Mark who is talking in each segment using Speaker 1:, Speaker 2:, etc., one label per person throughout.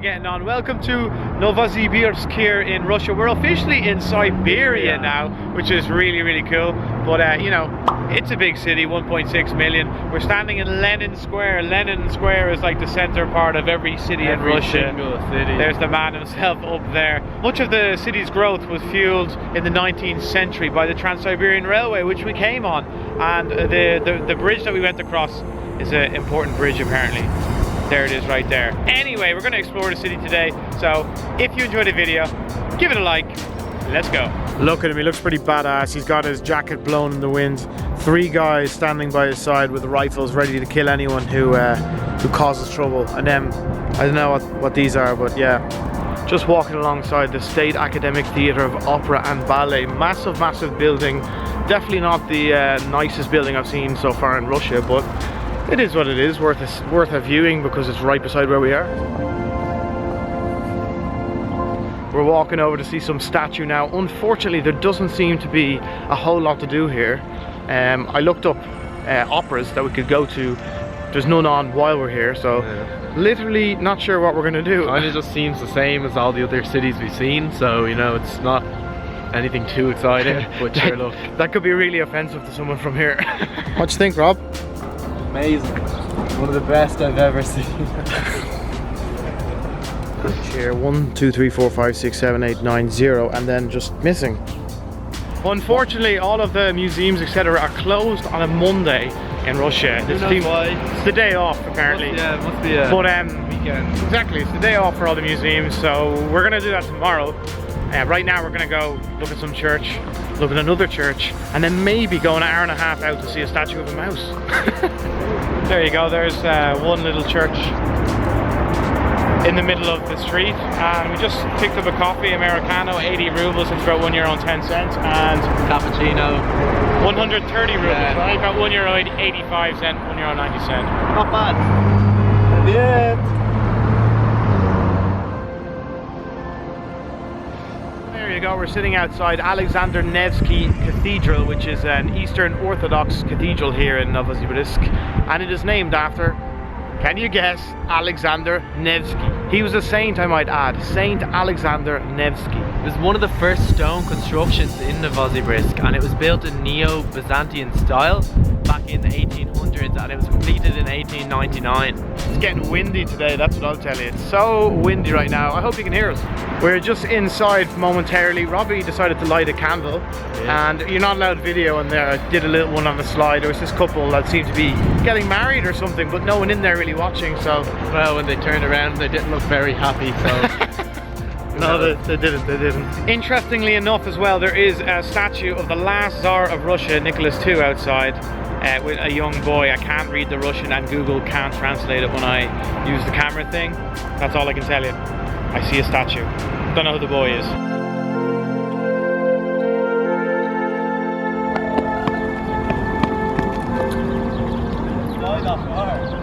Speaker 1: getting on? Welcome to Novosibirsk here in Russia. We're officially in Siberia now, which is really cool. But you know, it's a big city, 1.6 million. We're standing in Lenin Square. Lenin Square is like the center part of every city in Russia.
Speaker 2: City.
Speaker 1: There's the man himself up there. Much of the city's growth was fueled in the 19th century by the Trans-Siberian Railway, which we came on. And the bridge that we went across is an important bridge apparently. There it is right there. Anyway, we're going to explore the city today. So if you enjoyed the video, give it a like. Let's go. Look at him, he looks pretty badass. He's got his jacket blown in the wind. 3 guys standing by his side with rifles ready to kill anyone who causes trouble. And then, I don't know what these are, but yeah. Just walking alongside the State Academic Theatre of Opera and Ballet. Massive building. Definitely not the nicest building I've seen so far in Russia, but it is what it is, worth a viewing because it's right beside where we are. We're walking over to see some statue now. Unfortunately, there doesn't seem to be a whole lot to do here. I looked up operas that we could go to. There's none on while we're here, so literally not sure what we're gonna do.
Speaker 2: Kind of just seems the same as all the other cities we've seen, so you know, it's not anything too exciting. But sure, look, that
Speaker 1: could be really offensive to someone from here. What do you think, Rob?
Speaker 2: Amazing. One of the best I've ever seen.
Speaker 1: Chair 1, 2, 3, 4, 5, 6, 7, 8, 9, 0, and then just missing. Unfortunately, all of the museums, etc., are closed on a Monday in Russia. It's the day off, apparently.
Speaker 2: It must be a weekend.
Speaker 1: Exactly, it's the day off for all the museums, so we're gonna do that tomorrow. Right now, we're gonna go look at some church, look at another church, and then maybe go an hour and a half out to see a statue of a mouse. There you go, there's one little church in the middle of the street, and we just picked up a coffee, Americano, 80 rubles, it's about €1.10, and
Speaker 2: cappuccino,
Speaker 1: 130 rubles, right? About €1.85, €1.90.
Speaker 2: Not bad. Yeah.
Speaker 1: There you go, we're sitting outside Alexander Nevsky Cathedral, which is an Eastern Orthodox cathedral here in Novosibirsk, and it is named after, can you guess, Alexander Nevsky. He was a saint, I might add, Saint Alexander Nevsky.
Speaker 2: It was one of the first stone constructions in Novosibirsk, and it was built in Neo-Byzantine style back in the 1800s, and it was completed in 1899.
Speaker 1: It's getting windy today, that's what I'll tell you. It's so windy right now. I hope you can hear us. We're just inside momentarily. Robbie decided to light a candle, and you're not allowed video in there. I did a little one on the slide. There was this couple that seemed to be getting married or something, but no one in there really watching, so...
Speaker 2: Well, when they turned around, they didn't look very happy, so...
Speaker 1: No, they didn't. Interestingly enough as well, there is a statue of the last Tsar of Russia, Nicholas II, outside with a young boy. I can't read the Russian and Google can't translate it when I use the camera thing. That's all I can tell you. I see a statue. Don't know who the boy is.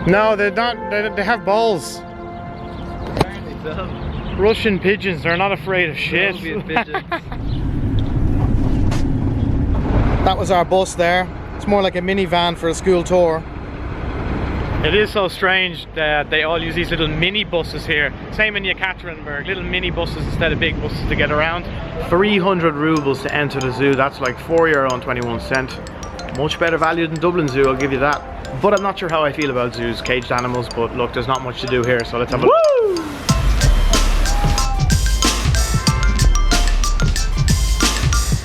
Speaker 1: No, they're not. They have balls.
Speaker 2: Apparently so.
Speaker 1: Russian pigeons, they're not afraid of shit. That was our bus there. It's more like a minivan for a school tour. It is so strange that they all use these little mini buses here. Same in Yekaterinburg, little mini buses instead of big buses to get around. 300 rubles to enter the zoo, that's like €4.21. Much better value than Dublin Zoo, I'll give you that. But I'm not sure how I feel about zoos, caged animals, but look, there's not much to do here, so let's have a look.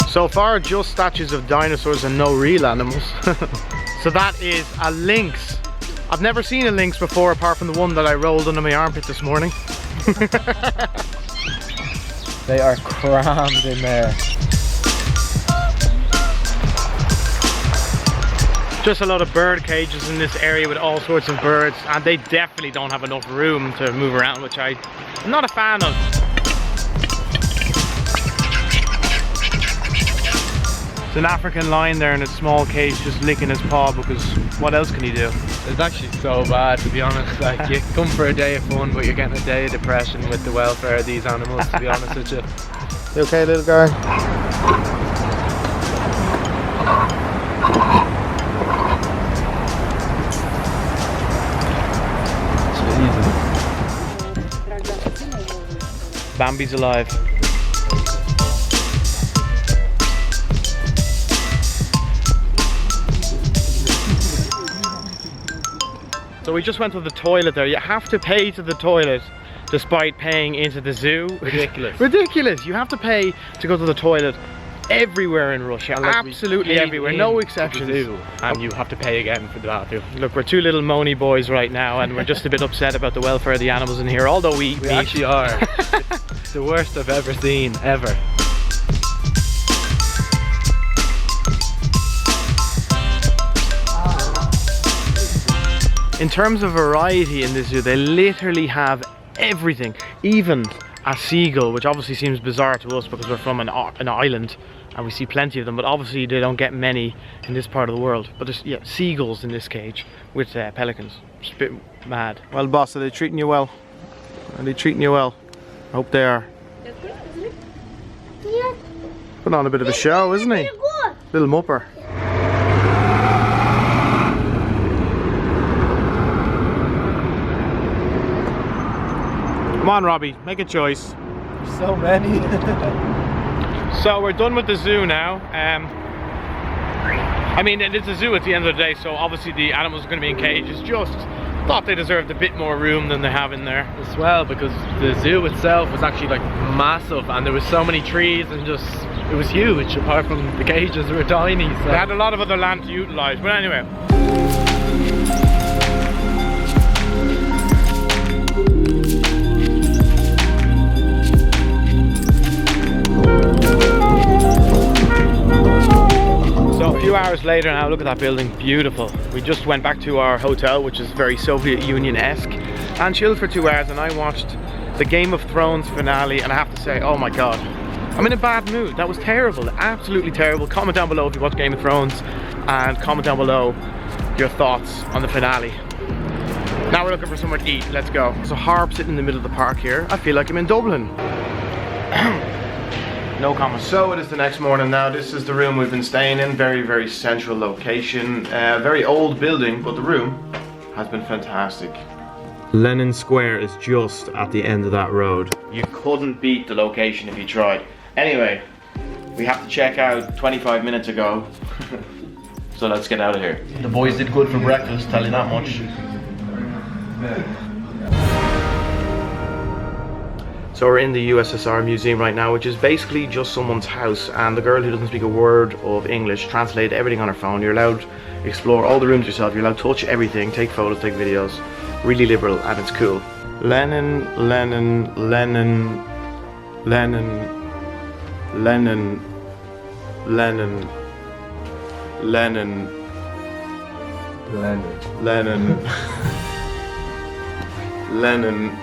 Speaker 1: So far, just statues of dinosaurs and no real animals. So that is a lynx. I've never seen a lynx before, apart from the one that I rolled under my armpit this morning.
Speaker 2: They are crammed in there.
Speaker 1: Just a lot of bird cages in this area with all sorts of birds, and they definitely don't have enough room to move around, which I'm not a fan of. It's an African lion there in a small cage just licking his paw, because what else can he do?
Speaker 2: It's actually so bad, to be honest. Like, you come for a day of fun, but you're getting a day of depression with the welfare of these animals, to be honest with you.
Speaker 1: You okay, little guy? Bambi's alive. So we just went to the toilet there. You have to pay to the toilet despite paying into the zoo.
Speaker 2: Ridiculous.
Speaker 1: Ridiculous. You have to pay to go to the toilet everywhere in Russia.
Speaker 2: And, like,
Speaker 1: absolutely everywhere. No exceptions.
Speaker 2: And you have to pay again for the bathroom.
Speaker 1: Look, we're two little moany boys right now, and we're just a bit upset about the welfare of the animals in here, although we
Speaker 2: actually are. It's the worst I've ever seen, ever.
Speaker 1: In terms of variety in this zoo, they literally have everything, even a seagull, which obviously seems bizarre to us because we're from an island and we see plenty of them, but obviously they don't get many in this part of the world. But there's seagulls in this cage with pelicans. It's a bit mad. Well, boss, are they treating you well? Are they treating you well? I hope they are. Putting on a bit of a show, isn't he? Little mupper. Come on, Robbie, make a choice.
Speaker 2: There's so many.
Speaker 1: So we're done with the zoo now. I mean, it's a zoo at the end of the day, so obviously the animals are going to be in cages. Just thought they deserved a bit more room than they have in there.
Speaker 2: As well, because the zoo itself was actually like massive, and there was so many trees, and just it was huge. Apart from the cages were tiny. So.
Speaker 1: They had a lot of other land to utilise, but anyway. So a few hours later now, look at that building, beautiful. We just went back to our hotel, which is very Soviet Union-esque, and chilled for 2 hours, and I watched the Game of Thrones finale, and I have to say, oh my god, I'm in a bad mood. That was terrible, absolutely terrible. Comment down below if you watch Game of Thrones, and comment down below your thoughts on the finale. Now we're looking for somewhere to eat, let's go. There's a harp sitting in the middle of the park here. I feel like I'm in Dublin. No comment. So it is the next morning now. This is the room we've been staying in. Very, very central location. Very old building, but the room has been fantastic. Lenin Square is just at the end of that road. You couldn't beat the location if you tried. Anyway, we have to check out 25 minutes ago. So let's get out of here. The boys did good for breakfast, tell you that much. So we're in the USSR museum right now, which is basically just someone's house, and the girl who doesn't speak a word of English translated everything on her phone. You're allowed to explore all the rooms yourself, you're allowed to touch everything, take photos, take videos. Really liberal, and it's cool. Lenin, Lenin, Lenin, Lenin, Lenin, Lenin, Lenin, Lenin, Lenin,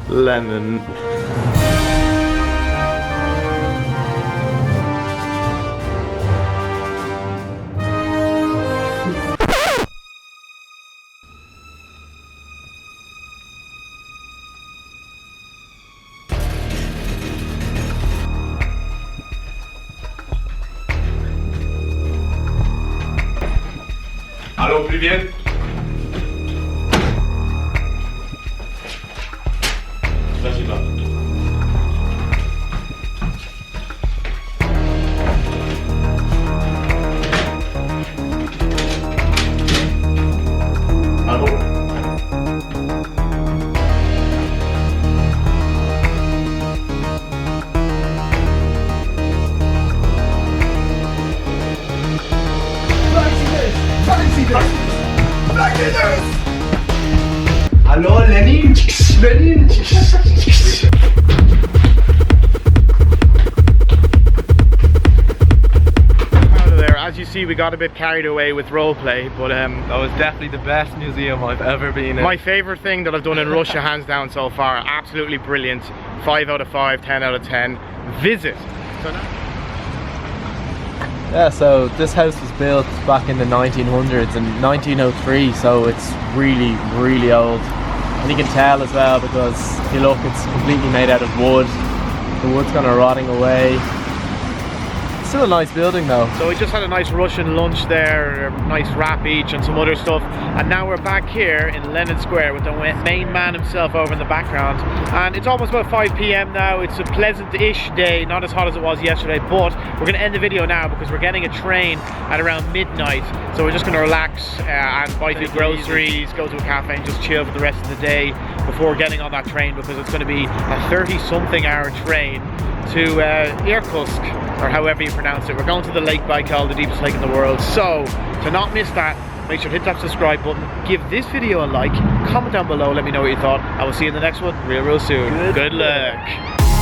Speaker 1: Lenin.
Speaker 3: Алло, привет. Спасибо. Алло. Hallo, Lenin! Lenin!
Speaker 1: Out of there. As you see, we got a bit carried away with roleplay, but
Speaker 2: That was definitely the best museum I've ever been in.
Speaker 1: my favourite thing that I've done in Russia, hands down so far. Absolutely brilliant. 5 out of 5, 10 out of 10. Visit. So now
Speaker 2: Yeah, so this house was built back in the 1900s in 1903, so it's really, really old. And you can tell as well because if you look, it's completely made out of wood. The wood's kind of rotting away. It's still a nice building though.
Speaker 1: So we just had a nice Russian lunch there, a nice wrap each and some other stuff, and now we're back here in Lenin Square with the main man himself over in the background. And it's almost about 5 p.m. now. It's a pleasant-ish day, not as hot as it was yesterday, but we're going to end the video now because we're getting a train at around midnight. So we're just going to relax and buy some groceries, go to a cafe and just chill for the rest of the day before getting on that train, because it's going to be a 30-something hour train to Irkutsk, or however you pronounce it. We're going to the Lake Baikal, the deepest lake in the world. So to not miss that, make sure to hit that subscribe button, give this video a like, comment down below, let me know what you thought. I will see you in the next one real soon. Good luck.